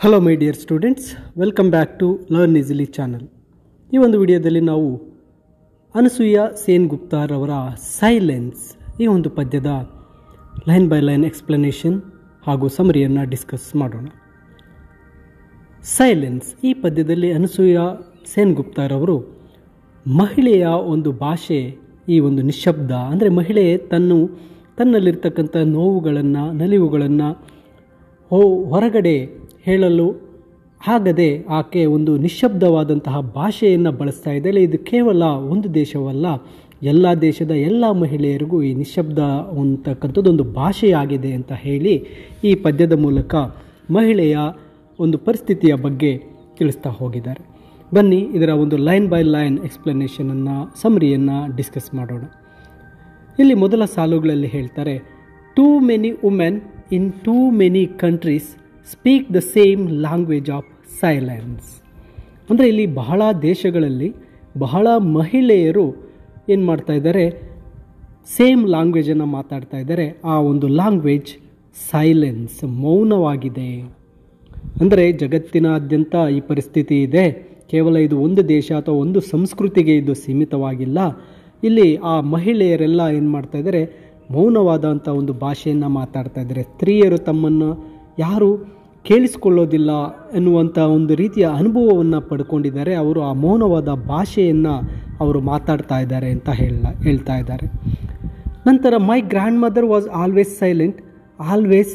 Hello my dear students, welcome back to learn easily channel. ಈ ಒಂದು ವಿಡಿಯೋದಲ್ಲಿ ನಾವು ಅನಸೂಯ ಸೇನ್ ಗುಪ್ತಾರವರ ಸೈಲೆನ್ಸ್ ಈ ಒಂದು ಪದ್ಯದ ಲೈನ್ ಬೈ ಲೈನ್ ಎಕ್ಸ್ಪ್ಲನೇಷನ್ ಹಾಗೂ ಸಮರಿಯನ್ನು ಡಿಸ್ಕಸ್ ಮಾಡೋಣ. ಸೈಲೆನ್ಸ್ ಈ ಪದ್ಯದಲ್ಲಿ ಅನಸೂಯ ಸೇನ್ ಗುಪ್ತಾರವರು ಮಹಿಳೆಯ ಒಂದು ಭಾಷೆ, ಈ ಒಂದು ನಿಶ್ಶಬ್ದ ಅಂದರೆ ಮಹಿಳೆ ತನ್ನಲ್ಲಿರ್ತಕ್ಕಂಥ ನೋವುಗಳನ್ನು ನಲಿವುಗಳನ್ನು ಹೊರಗಡೆ ಹೇಳಲು ಆಗದೆ ಆಕೆ ಒಂದು ನಿಶ್ಶಬ್ದವಾದಂತಹ ಭಾಷೆಯನ್ನು ಬಳಸ್ತಾ ಇದ್ದಾಳೆ. ಇದು ಕೇವಲ ಒಂದು ದೇಶವಲ್ಲ, ಎಲ್ಲ ದೇಶದ ಎಲ್ಲ ಮಹಿಳೆಯರಿಗೂ ಈ ನಿಶ್ಶಬ್ದ ಅಂತಕ್ಕಂಥದ್ದೊಂದು ಭಾಷೆಯಾಗಿದೆ ಅಂತ ಹೇಳಿ ಈ ಪದ್ಯದ ಮೂಲಕ ಮಹಿಳೆಯ ಒಂದು ಪರಿಸ್ಥಿತಿಯ ಬಗ್ಗೆ ತಿಳಿಸ್ತಾ ಹೋಗಿದ್ದಾರೆ. ಬನ್ನಿ ಇದರ ಒಂದು ಲೈನ್ ಬೈ ಲೈನ್ ಎಕ್ಸ್ಪ್ಲನೇಷನನ್ನು ಸಮರಿಯನ್ನು ಡಿಸ್ಕಸ್ ಮಾಡೋಣ. ಇಲ್ಲಿ ಮೊದಲ ಸಾಲುಗಳಲ್ಲಿ ಹೇಳ್ತಾರೆ, too many women in too many countries speak the same language of silence. ಅಂದರೆ ಇಲ್ಲಿ ಬಹಳ ದೇಶಗಳಲ್ಲಿ ಬಹಳ ಮಹಿಳೆಯರು ಏನು ಮಾಡ್ತಾ ಇದ್ದಾರೆ, ಸೇಮ್ ಲ್ಯಾಂಗ್ವೇಜನ್ನು ಮಾತಾಡ್ತಾ ಇದ್ದಾರೆ. ಆ ಒಂದು ಲ್ಯಾಂಗ್ವೇಜ್ ಸೈಲೆನ್ಸ್, ಮೌನವಾಗಿದೆ. ಅಂದರೆ ಜಗತ್ತಿನಾದ್ಯಂತ ಈ ಪರಿಸ್ಥಿತಿ ಇದೆ. ಕೇವಲ ಇದು ಒಂದು ದೇಶ ಅಥವಾ ಒಂದು ಸಂಸ್ಕೃತಿಗೆ ಇದು ಸೀಮಿತವಾಗಿಲ್ಲ. ಇಲ್ಲಿ ಆ ಮಹಿಳೆಯರೆಲ್ಲ ಏನು ಮಾಡ್ತಾ ಇದ್ದಾರೆ, ಮೌನವಾದಂಥ ಒಂದು ಭಾಷೆಯನ್ನು ಮಾತಾಡ್ತಾ ಇದ್ದಾರೆ. ಸ್ತ್ರೀಯರು ತಮ್ಮನ್ನು ಯಾರು ಕೇಳಿಸಿಕೊಳ್ಳೋದಿಲ್ಲ ಎನ್ನುವಂಥ ಒಂದು ರೀತಿಯ ಅನುಭವವನ್ನು ಪಡ್ಕೊಂಡಿದ್ದಾರೆ. ಅವರು ಆ ಮೌನವಾದ ಭಾಷೆಯನ್ನು ಅವರು ಮಾತಾಡ್ತಾ ಇದ್ದಾರೆ ಅಂತ ಹೇಳ್ತಾ ಇದ್ದಾರೆ. ನಂತರ my grandmother was always silent, always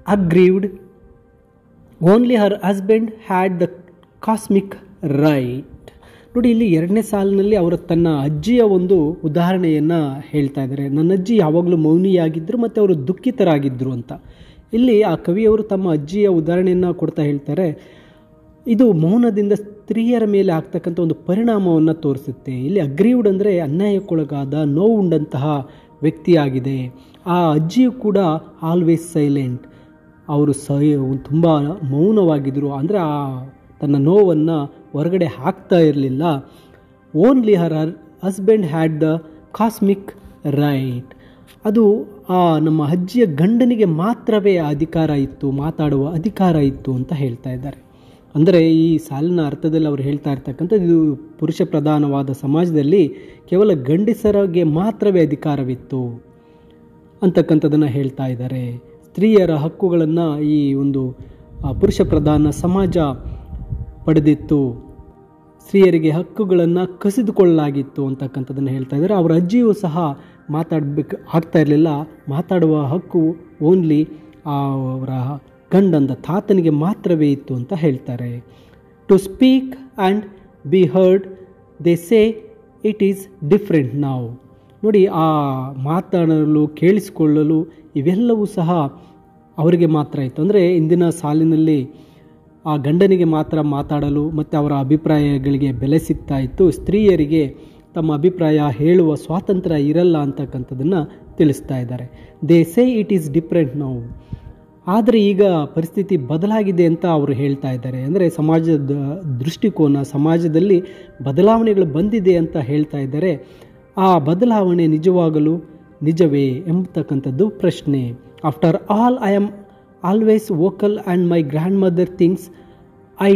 aggrieved, only her husband had the cosmic right. ನೋಡಿ, ಇಲ್ಲಿ ಎರಡನೇ ಸಾಲಿನಲ್ಲಿ ಅವರು ತನ್ನ ಅಜ್ಜಿಯ ಒಂದು ಉದಾಹರಣೆಯನ್ನು ಹೇಳ್ತಾ ಇದ್ದಾರೆ. ನನ್ನ ಅಜ್ಜಿ ಯಾವಾಗಲೂ ಮೌನಿಯಾಗಿದ್ದರು ಮತ್ತು ಅವರು ದುಃಖಿತರಾಗಿದ್ದರು ಅಂತ. ಇಲ್ಲಿ ಆ ಕವಿಯವರು ತಮ್ಮ ಅಜ್ಜಿಯ ಉದಾಹರಣೆಯನ್ನು ಕೊಡ್ತಾ ಹೇಳ್ತಾರೆ, ಇದು ಮೌನದಿಂದ ಸ್ತ್ರೀಯರ ಮೇಲೆ ಆಗ್ತಕ್ಕಂಥ ಒಂದು ಪರಿಣಾಮವನ್ನು ತೋರಿಸುತ್ತೆ. ಇಲ್ಲಿ ಅಗ್ರೀವ್ಡ್ ಅಂದರೆ ಅನ್ಯಾಯಕ್ಕೊಳಗಾದ ನೋವುಂಡಂತಹ ವ್ಯಕ್ತಿಯಾಗಿದೆ. ಆ ಅಜ್ಜಿಯು ಕೂಡ ಆಲ್ವೇಸ್ ಸೈಲೆಂಟ್, ಅವರು ತುಂಬ ಮೌನವಾಗಿದ್ದರು. ಅಂದರೆ ಆ ತನ್ನ ನೋವನ್ನು ಹೊರಗಡೆ ಹಾಕ್ತಾ ಇರಲಿಲ್ಲ. Only her husband had the cosmic right. ಅದು ಆ ನಮ್ಮ ಅಜ್ಜಿಯ ಗಂಡನಿಗೆ ಮಾತ್ರವೇ ಅಧಿಕಾರ ಇತ್ತು, ಮಾತಾಡುವ ಅಧಿಕಾರ ಇತ್ತು ಅಂತ ಹೇಳ್ತಾ ಇದ್ದಾರೆ. ಅಂದರೆ ಈ ಸಾಲಿನ ಅರ್ಥದಲ್ಲಿ ಅವರು ಹೇಳ್ತಾ ಇರ್ತಕ್ಕಂಥದ್ದು, ಇದು ಪುರುಷ ಪ್ರಧಾನವಾದ ಸಮಾಜದಲ್ಲಿ ಕೇವಲ ಗಂಡಸರಿಗೆ ಮಾತ್ರವೇ ಅಧಿಕಾರವಿತ್ತು ಅಂತಕ್ಕಂಥದ್ದನ್ನು ಹೇಳ್ತಾ ಇದ್ದಾರೆ. ಸ್ತ್ರೀಯರ ಹಕ್ಕುಗಳನ್ನು ಈ ಒಂದು ಪುರುಷ ಪ್ರಧಾನ ಸಮಾಜ ಪಡೆದಿತ್ತು, ಸ್ತ್ರೀಯರಿಗೆ ಹಕ್ಕುಗಳನ್ನು ಕಸಿದುಕೊಳ್ಳಲಾಗಿತ್ತು ಅಂತಕ್ಕಂಥದ್ದನ್ನು ಹೇಳ್ತಾ ಇದ್ದಾರೆ. ಅವರ ಅಜ್ಜಿಯೂ ಸಹ ಮಾತಾಡಬೇಕು ಆಗ್ತಾ ಇರಲಿಲ್ಲ. ಮಾತಾಡುವ ಹಕ್ಕು ಓನ್ಲಿ ಅವರ ಗಂಡಂದ ತಾತನಿಗೆ ಮಾತ್ರವೇ ಇತ್ತು ಅಂತ ಹೇಳ್ತಾರೆ. To speak and be heard they say it is different ನಾವು. ನೋಡಿ, ಆ ಮಾತಾಡಲು ಕೇಳಿಸಿಕೊಳ್ಳಲು ಇವೆಲ್ಲವೂ ಸಹ ಅವರಿಗೆ ಮಾತ್ರ ಇತ್ತು. ಅಂದರೆ ಇಂದಿನ ಸಾಲಿನಲ್ಲಿ ಆ ಗಂಡನಿಗೆ ಮಾತ್ರ ಮಾತಾಡಲು ಮತ್ತು ಅವರ ಅಭಿಪ್ರಾಯಗಳಿಗೆ ಬೆಲೆ ಸಿಗ್ತಾ ಇತ್ತು. ಸ್ತ್ರೀಯರಿಗೆ ತಮ್ಮ ಅಭಿಪ್ರಾಯ ಹೇಳುವ ಸ್ವಾತಂತ್ರ್ಯ ಇರಲ್ಲ ಅಂತಕ್ಕಂಥದ್ದನ್ನು ತಿಳಿಸ್ತಾ ಇದ್ದಾರೆ. They say it is different ನಾವು. ಆದರೆ ಈಗ ಪರಿಸ್ಥಿತಿ ಬದಲಾಗಿದೆ ಅಂತ ಅವರು ಹೇಳ್ತಾ ಇದ್ದಾರೆ. ಅಂದರೆ ಸಮಾಜದ ದೃಷ್ಟಿಕೋನ, ಸಮಾಜದಲ್ಲಿ ಬದಲಾವಣೆಗಳು ಬಂದಿದೆ ಅಂತ ಹೇಳ್ತಾ ಇದ್ದಾರೆ. ಆ ಬದಲಾವಣೆ ನಿಜವಾಗಲು ನಿಜವೇ ಎಂಬತಕ್ಕಂಥದ್ದು ಪ್ರಶ್ನೆ. After all I am always vocal and my grand mother things I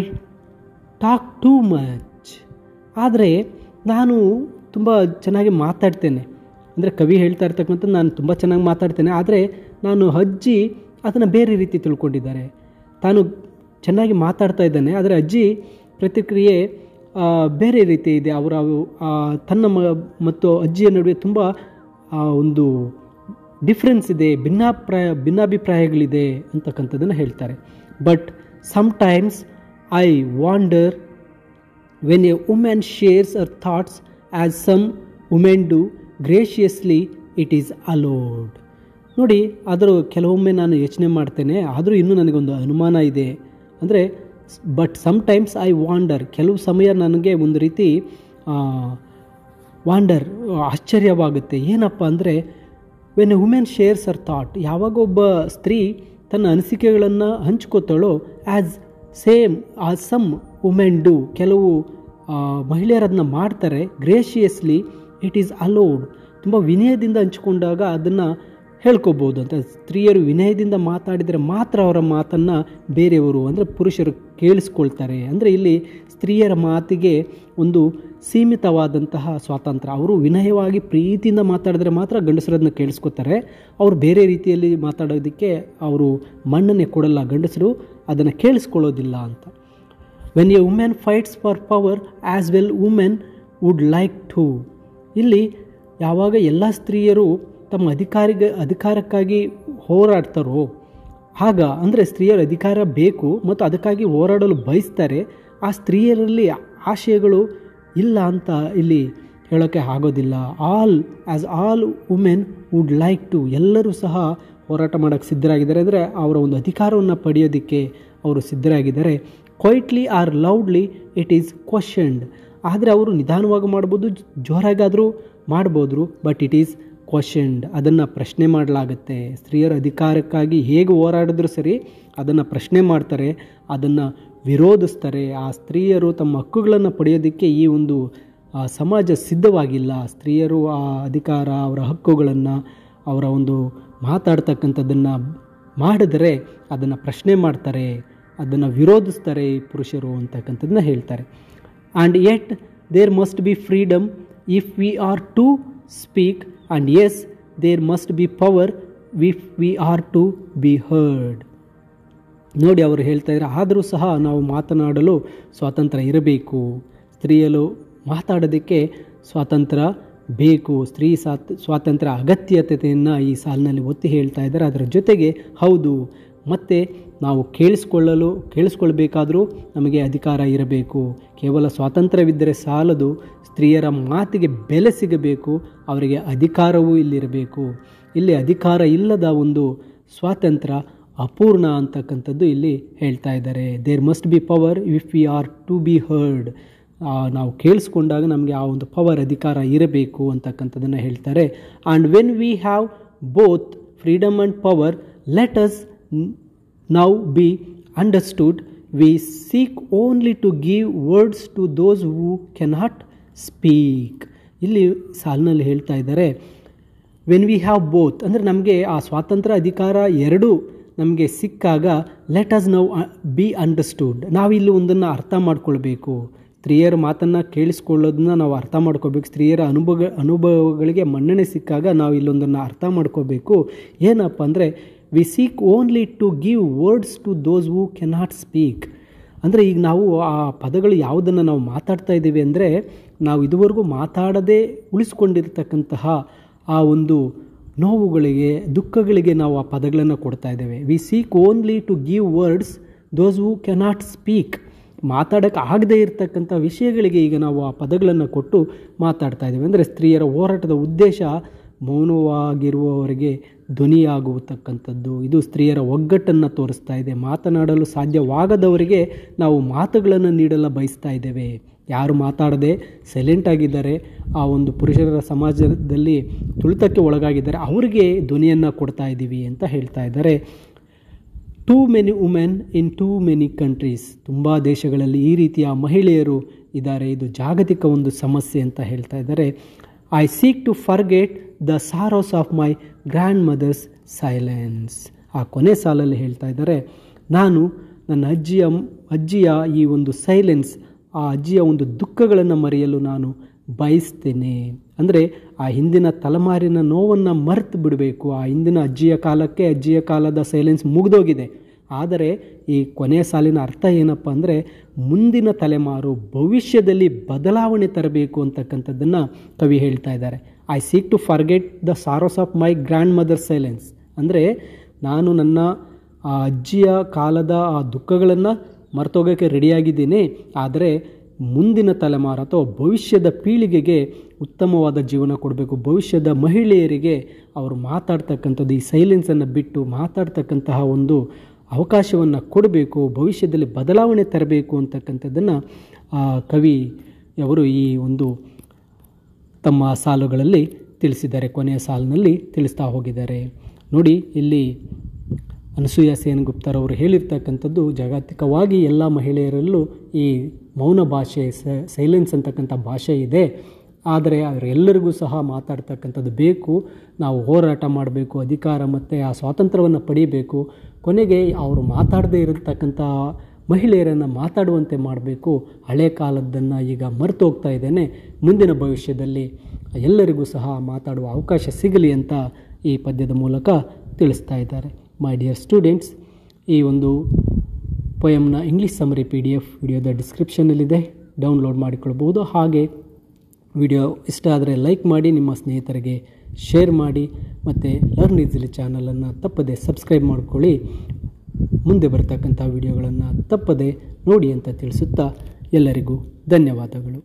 talk too much. ಆದರೆ ನಾನು ತುಂಬ ಚೆನ್ನಾಗಿ ಮಾತಾಡ್ತೇನೆ. ಅಂದರೆ ಕವಿ ಹೇಳ್ತಾ ಇರ್ತಕ್ಕಂಥದ್ದು, ನಾನು ತುಂಬ ಚೆನ್ನಾಗಿ ಮಾತಾಡ್ತೇನೆ, ಆದರೆ ನಾನು ಅಜ್ಜಿ ಅದನ್ನು ಬೇರೆ ರೀತಿ ತಿಳ್ಕೊಂಡಿದ್ದಾರೆ. ತಾನು ಚೆನ್ನಾಗಿ ಮಾತಾಡ್ತಾ ಇದ್ದಾನೆ, ಆದರೆ ಅಜ್ಜಿ ಪ್ರತಿಕ್ರಿಯೆ ಬೇರೆ ರೀತಿ ಇದೆ. ಅವರ ತನ್ನ ಮತ್ತು ಅಜ್ಜಿಯ ನಡುವೆ ತುಂಬ ಒಂದು ಡಿಫ್ರೆನ್ಸ್ ಇದೆ, ಭಿನ್ನಾಭಿಪ್ರಾಯಗಳಿದೆ ಅಂತಕ್ಕಂಥದ್ದನ್ನು ಹೇಳ್ತಾರೆ. But sometimes I wonder when a women shares her thoughts as some women do graciously it is aloud. ನೋಡಿ, ಆದರೂ ಕೆಲವೊಮ್ಮೆ ನಾನು ಯೋಚನೆ ಮಾಡ್ತೇನೆ, ಆದರೂ ಇನ್ನೂ ನನಗೊಂದು ಅನುಮಾನ ಇದೆ. ಅಂದರೆ ಬಟ್ ಸಮ್ಟೈಮ್ಸ್ ಐ ವಾಂಡರ್, ಕೆಲವು ಸಮಯ ನನಗೆ ಒಂದು ರೀತಿ ಆಶ್ಚರ್ಯವಾಗುತ್ತೆ. ಏನಪ್ಪ ಅಂದರೆ, when a women shares Har thought, ಯಾವಾಗ ಒಬ್ಬ ಸ್ತ್ರೀ ತನ್ನ ಅನಿಸಿಕೆಗಳನ್ನು ಹಂಚ್ಕೋತಾಳೋ, ಆ್ಯಸ್ ಸಮ್ ವುಮೆನ್ ಡು, ಕೆಲವು ಮಹಿಳೆಯರದನ್ನ ಮಾಡ್ತಾರೆ. ಗ್ರೇಷಿಯಸ್ಲಿ ಇಟ್ ಈಸ್ ಅಲೋಡ್, ತುಂಬ ವಿನಯದಿಂದ ಹಂಚಿಕೊಂಡಾಗ ಅದನ್ನು ಹೇಳ್ಕೊಬೋದು ಅಂತ. ಸ್ತ್ರೀಯರು ವಿನಯದಿಂದ ಮಾತಾಡಿದರೆ ಮಾತ್ರ ಅವರ ಮಾತನ್ನು ಬೇರೆಯವರು ಅಂದರೆ ಪುರುಷರು ಕೇಳಿಸ್ಕೊಳ್ತಾರೆ. ಅಂದರೆ ಇಲ್ಲಿ ಸ್ತ್ರೀಯರ ಮಾತಿಗೆ ಒಂದು ಸೀಮಿತವಾದಂತಹ ಸ್ವಾತಂತ್ರ್ಯ. ಅವರು ವಿನಯವಾಗಿ ಪ್ರೀತಿಯಿಂದ ಮಾತಾಡಿದ್ರೆ ಮಾತ್ರ ಗಂಡಸರದನ್ನ ಕೇಳಿಸ್ಕೊತಾರೆ. ಅವರು ಬೇರೆ ರೀತಿಯಲ್ಲಿ ಮಾತಾಡೋದಕ್ಕೆ ಅವರು ಮನ್ನಣೆ ಕೊಡಲ್ಲ, ಗಂಡಸರು ಅದನ್ನು ಕೇಳಿಸ್ಕೊಳ್ಳೋದಿಲ್ಲ ಅಂತ. When a women fights for power as well women would like to. ಇಲ್ಲಿ ಯಾವಾಗ ಎಲ್ಲ ಸ್ತ್ರೀಯರು ತಮ್ಮ ಅಧಿಕಾರಕ್ಕಾಗಿ ಹೋರಾಡ್ತಾರೋ ಆಗ, ಅಂದರೆ ಸ್ತ್ರೀಯರ ಅಧಿಕಾರ ಬೇಕು ಮತ್ತು ಅದಕ್ಕಾಗಿ ಹೋರಾಡಲು ಬಯಸ್ತಾರೆ, ಆ ಸ್ತ್ರೀಯರಲ್ಲಿ ಆಶಯಗಳು ಇಲ್ಲ ಅಂತ ಇಲ್ಲಿ ಹೇಳೋಕ್ಕೆ ಆಗೋದಿಲ್ಲ. All women would like to, ಎಲ್ಲರೂ ಸಹ ಹೋರಾಟ ಮಾಡೋಕ್ಕೆ ಸಿದ್ಧರಾಗಿದ್ದಾರೆ, ಅಂದರೆ ಅವರ ಒಂದು ಅಧಿಕಾರವನ್ನು ಪಡೆಯೋದಕ್ಕೆ ಅವರು ಸಿದ್ಧರಾಗಿದ್ದಾರೆ. Quietly or loudly it is questioned. ಆದರೆ ಅವರು ನಿಧಾನವಾಗಿ ಮಾಡ್ಬೋದು, ಜೋರಾಗಾದರೂ ಮಾಡ್ಬೋದು, ಬಟ್ ಇಟ್ ಈಸ್ ಕ್ವಶನ್ಡ್. ಅದನ್ನು ಪ್ರಶ್ನೆ ಮಾಡಲಾಗುತ್ತೆ. ಸ್ತ್ರೀಯರ ಅಧಿಕಾರಕ್ಕಾಗಿ ಹೇಗೆ ಹೋರಾಡಿದ್ರೂ ಸರಿ ಅದನ್ನು ಪ್ರಶ್ನೆ ಮಾಡ್ತಾರೆ, ಅದನ್ನು ವಿರೋಧಿಸ್ತಾರೆ. ಆ ಸ್ತ್ರೀಯರು ತಮ್ಮ ಹಕ್ಕುಗಳನ್ನು ಪಡೆಯೋದಕ್ಕೆ ಈ ಒಂದು ಸಮಾಜ ಸಿದ್ಧವಾಗಿಲ್ಲ. ಸ್ತ್ರೀಯರು ಆ ಅಧಿಕಾರ, ಅವರ ಹಕ್ಕುಗಳನ್ನು, ಅವರ ಒಂದು ಮಾತಾಡ್ತಕ್ಕಂಥದ್ದನ್ನು ಮಾಡಿದರೆ ಅದನ್ನು ಪ್ರಶ್ನೆ ಮಾಡ್ತಾರೆ, ಅದನ್ನು ವಿರೋಧಿಸ್ತಾರೆ ಪುರುಷರು ಅಂತಕ್ಕಂಥದ್ದನ್ನ ಹೇಳ್ತಾರೆ. And yet there must be freedom if we are to speak, and yes there must be power if we are to be heard. ನೋಡಿ, ಅವರು ಹೇಳ್ತಾ ಇದ್ದಾರೆ, ಆದರೂ ಸಹ ನಾವು ಮಾತನಾಡಲು ಸ್ವಾತಂತ್ರ್ಯ ಇರಬೇಕು. ಸ್ತ್ರೀಯರು ಮಾತಾಡೋದಕ್ಕೆ ಸ್ವಾತಂತ್ರ್ಯ ಬೇಕು. ಸ್ತ್ರೀ ಸ್ವಾತಂತ್ರ್ಯ ಅಗತ್ಯತೆಯನ್ನು ಈ ಸಾಲಿನಲ್ಲಿ ಒತ್ತಿ ಹೇಳ್ತಾ ಇದ್ದಾರೆ. ಅದರ ಜೊತೆಗೆ ಹೌದು, ಮತ್ತು ನಾವು ಕೇಳಿಸ್ಕೊಳ್ಬೇಕಾದರೂ ನಮಗೆ ಅಧಿಕಾರ ಇರಬೇಕು. ಕೇವಲ ಸ್ವಾತಂತ್ರ್ಯವಿದ್ದರೆ ಸಾಲದು, ಸ್ತ್ರೀಯರ ಮಾತಿಗೆ ಬೆಲೆ ಸಿಗಬೇಕು, ಅವರಿಗೆ ಅಧಿಕಾರವೂ ಇಲ್ಲಿರಬೇಕು. ಇಲ್ಲಿ ಅಧಿಕಾರ ಇಲ್ಲದ ಒಂದು ಸ್ವಾತಂತ್ರ್ಯ ಅಪೂರ್ಣ ಅಂತಕ್ಕಂಥದ್ದು ಇಲ್ಲಿ ಹೇಳ್ತಾ ಇದ್ದಾರೆ. There must be power if we are to be heard. ನಾವು ಕೇಳಿಸ್ಕೊಂಡಾಗ ನಮಗೆ ಆ ಒಂದು ಪವರ್, ಅಧಿಕಾರ ಇರಬೇಕು ಅಂತಕ್ಕಂಥದ್ದನ್ನು ಹೇಳ್ತಾರೆ. And when we have both freedom and power, let us now be understood. We seek only to give words to those who cannot speak. ಇಲ್ಲಿ ಸಾಲಿನಲ್ಲಿ ಹೇಳ್ತಾ ಇದ್ದಾರೆ, ವೆನ್ ವಿ ಹ್ಯಾವ್ ಬೋತ್, ಅಂದರೆ ನಮಗೆ ಆ ಸ್ವಾತಂತ್ರ್ಯ ಅಧಿಕಾರ ಎರಡೂ ನಮಗೆ ಸಿಕ್ಕಾಗ let us now be understood. ನಾವಿಲ್ಲಿ ಒಂದನ್ನು ಅರ್ಥ ಮಾಡ್ಕೊಳ್ಬೇಕು. ಸ್ತ್ರೀಯರ ಮಾತನ್ನು ಕೇಳಿಸ್ಕೊಳ್ಳೋದನ್ನ ನಾವು ಅರ್ಥ ಮಾಡ್ಕೋಬೇಕು. ಸ್ತ್ರೀಯರ ಅನುಭವಗಳಿಗೆ ಮನ್ನಣೆ ಸಿಕ್ಕಾಗ ನಾವು ಇಲ್ಲೊಂದನ್ನು ಅರ್ಥ ಮಾಡ್ಕೋಬೇಕು. ಏನಪ್ಪ ಅಂದರೆ, we seek only to give words to those who cannot speak. ಅಂದರೆ ಈಗ ನಾವು ಆ ಪದಗಳು ಯಾವುದನ್ನು ನಾವು ಮಾತಾಡ್ತಾ ಇದ್ದೀವಿ ಅಂದರೆ, ನಾವು ಇದುವರೆಗೂ ಮಾತಾಡದೆ ಉಳಿಸ್ಕೊಂಡಿರ್ತಕ್ಕಂತಹ ಆ ಒಂದು ನೋವುಗಳಿಗೆ, ದುಃಖಗಳಿಗೆ ನಾವು ಆ ಪದಗಳನ್ನು ಕೊಡ್ತಾ ಇದ್ದೇವೆ. We seek only to give words those who cannot speak. ಮಾತಾಡೋಕ್ಕೆ ಆಗದೇ ಇರತಕ್ಕಂಥ ವಿಷಯಗಳಿಗೆ ಈಗ ನಾವು ಆ ಪದಗಳನ್ನು ಕೊಟ್ಟು ಮಾತಾಡ್ತಾ ಇದ್ದೇವೆ. ಅಂದರೆ ಸ್ತ್ರೀಯರ ಹೋರಾಟದ ಉದ್ದೇಶ ಮೌನವಾಗಿರುವವರಿಗೆ ಧ್ವನಿಯಾಗುವತಕ್ಕಂಥದ್ದು. ಇದು ಸ್ತ್ರೀಯರ ಒಗ್ಗಟ್ಟನ್ನು ತೋರಿಸ್ತಾ ಇದೆ. ಮಾತನಾಡಲು ಸಾಧ್ಯವಾಗದವರಿಗೆ ನಾವು ಮಾತುಗಳನ್ನು ನೀಡಲು ಬಯಸ್ತಾ ಇದ್ದೇವೆ. ಯಾರು ಮಾತಾಡದೆ ಸೈಲೆಂಟ್ ಆಗಿದ್ದಾರೆ, ಆ ಒಂದು ಪುರುಷರ ಸಮಾಜದಲ್ಲಿ ತುಳಿತಕ್ಕೆ ಒಳಗಾಗಿದ್ದಾರೆ, ಅವರಿಗೆ ಧ್ವನಿಯನ್ನು ಕೊಡ್ತಾ ಇದ್ದೀವಿ ಅಂತ ಹೇಳ್ತಾ ಇದ್ದಾರೆ. Too many women in too many countries. ತುಂಬ ದೇಶಗಳಲ್ಲಿ ಈ ರೀತಿಯ ಮಹಿಳೆಯರು ಇದ್ದಾರೆ. ಇದು ಜಾಗತಿಕ ಒಂದು ಸಮಸ್ಯೆ ಅಂತ ಹೇಳ್ತಾ ಇದ್ದಾರೆ. I seek to forget the sorrows of my grandmother's silence. ಆ ಕೊನೆ ಸಾಲಲ್ಲಿ ಹೇಳ್ತಾ ಇದ್ದಾರೆ, ನಾನು ನನ್ನ ಅಜ್ಜಿಯ ಈ ಒಂದು ಸೈಲೆನ್ಸ್, ಆ ಅಜ್ಜಿಯ ಒಂದು ದುಃಖಗಳನ್ನು ಮರೆಯಲು ನಾನು ಬಯಸ್ತೇನೆ. ಅಂದರೆ ಆ ಹಿಂದಿನ ತಲೆಮಾರಿನ ನೋವನ್ನು ಮರೆತು ಬಿಡಬೇಕು. ಆ ಹಿಂದಿನ ಅಜ್ಜಿಯ ಕಾಲದ ಸೈಲೆನ್ಸ್ ಮುಗಿದೋಗಿದೆ. ಆದರೆ ಈ ಕೊನೆಯ ಸಾಲಿನ ಅರ್ಥ ಏನಪ್ಪ ಅಂದರೆ, ಮುಂದಿನ ತಲೆಮಾರು ಭವಿಷ್ಯದಲ್ಲಿ ಬದಲಾವಣೆ ತರಬೇಕು ಅಂತಕ್ಕಂಥದ್ದನ್ನು ಕವಿ ಹೇಳ್ತಾ ಇದ್ದಾರೆ. I seek to forget the sorrows of my grandmother silence. ಅಂದರೆ ನಾನು ನನ್ನ ಆ ಅಜ್ಜಿಯ ಕಾಲದ ಆ ದುಃಖಗಳನ್ನು ಮರ್ತೋಗೋಕ್ಕೆ ರೆಡಿಯಾಗಿದ್ದೀನಿ. ಆದರೆ ಮುಂದಿನ ತಲೆಮಾರು ಅಥವಾ ಭವಿಷ್ಯದ ಪೀಳಿಗೆಗೆ ಉತ್ತಮವಾದ ಜೀವನ ಕೊಡಬೇಕು. ಭವಿಷ್ಯದ ಮಹಿಳೆಯರಿಗೆ ಅವರು ಮಾತಾಡ್ತಕ್ಕಂಥದ್ದು, ಈ ಸೈಲೆನ್ಸನ್ನು ಬಿಟ್ಟು ಮಾತಾಡ್ತಕ್ಕಂತಹ ಒಂದು ಅವಕಾಶವನ್ನು ಕೊಡಬೇಕು, ಭವಿಷ್ಯದಲ್ಲಿ ಬದಲಾವಣೆ ತರಬೇಕು ಅಂತಕ್ಕಂಥದ್ದನ್ನು ಕವಿಯವರು ಈ ಒಂದು ತಮ್ಮ ಸಾಲುಗಳಲ್ಲಿ ತಿಳಿಸಿದ್ದಾರೆ. ಕೊನೆಯ ಸಾಲಿನಲ್ಲಿ ತಿಳಿಸ್ತಾ ಹೋಗಿದ್ದಾರೆ. ನೋಡಿ, ಇಲ್ಲಿ ಅನಸೂಯ ಸೇನಗುಪ್ತರವರು ಹೇಳಿರ್ತಕ್ಕಂಥದ್ದು ಜಾಗತಿಕವಾಗಿ ಎಲ್ಲ ಮಹಿಳೆಯರಲ್ಲೂ ಈ ಮೌನ ಭಾಷೆ, ಸೈಲೆನ್ಸ್ ಅಂತಕ್ಕಂಥ ಭಾಷೆ ಇದೆ. ಆದರೆ ಅವರೆಲ್ಲರಿಗೂ ಸಹ ಮಾತಾಡ್ತಕ್ಕಂಥದ್ದು ಬೇಕು. ನಾವು ಹೋರಾಟ ಮಾಡಬೇಕು, ಅಧಿಕಾರ ಮತ್ತು ಆ ಸ್ವಾತಂತ್ರ್ಯವನ್ನು ಪಡೀಬೇಕು. ಕೊನೆಗೆ ಅವರು ಮಾತಾಡದೇ ಇರತಕ್ಕಂಥ ಮಹಿಳೆಯರನ್ನು ಮಾತಾಡುವಂತೆ ಮಾಡಬೇಕು. ಹಳೆ ಕಾಲದ್ದನ್ನು ಈಗ ಮರೆತು ಹೋಗ್ತಾ ಇದ್ದೇನೆ. ಮುಂದಿನ ಭವಿಷ್ಯದಲ್ಲಿ ಎಲ್ಲರಿಗೂ ಸಹ ಮಾತಾಡುವ ಅವಕಾಶ ಸಿಗಲಿ ಅಂತ ಈ ಪದ್ಯದ ಮೂಲಕ ತಿಳಿಸ್ತಾ ಇದ್ದಾರೆ. ಮೈ ಡಿಯರ್ ಸ್ಟೂಡೆಂಟ್ಸ್, ಈ ಒಂದು ಪೊಯಮ್ನ ಇಂಗ್ಲೀಷ್ ಸಮರಿ PDF ವಿಡಿಯೋದ ಡಿಸ್ಕ್ರಿಪ್ಷನಲ್ಲಿದೆ, ಡೌನ್ಲೋಡ್ ಮಾಡಿಕೊಳ್ಬೋದು. ಹಾಗೆ ವಿಡಿಯೋ ಇಷ್ಟ ಆದರೆ ಲೈಕ್ ಮಾಡಿ, ನಿಮ್ಮ ಸ್ನೇಹಿತರಿಗೆ ಶೇರ್ ಮಾಡಿ, ಮತ್ತು ಲರ್ನ್ ಈಸಿಲಿ ಚಾನಲನ್ನು ತಪ್ಪದೆ ಸಬ್ಸ್ಕ್ರೈಬ್ ಮಾಡ್ಕೊಳ್ಳಿ. ಮುಂದೆ ಬರ್ತಕ್ಕಂಥ ವಿಡಿಯೋಗಳನ್ನು ತಪ್ಪದೆ ನೋಡಿ ಅಂತ ತಿಳಿಸುತ್ತಾ ಎಲ್ಲರಿಗೂ ಧನ್ಯವಾದಗಳು.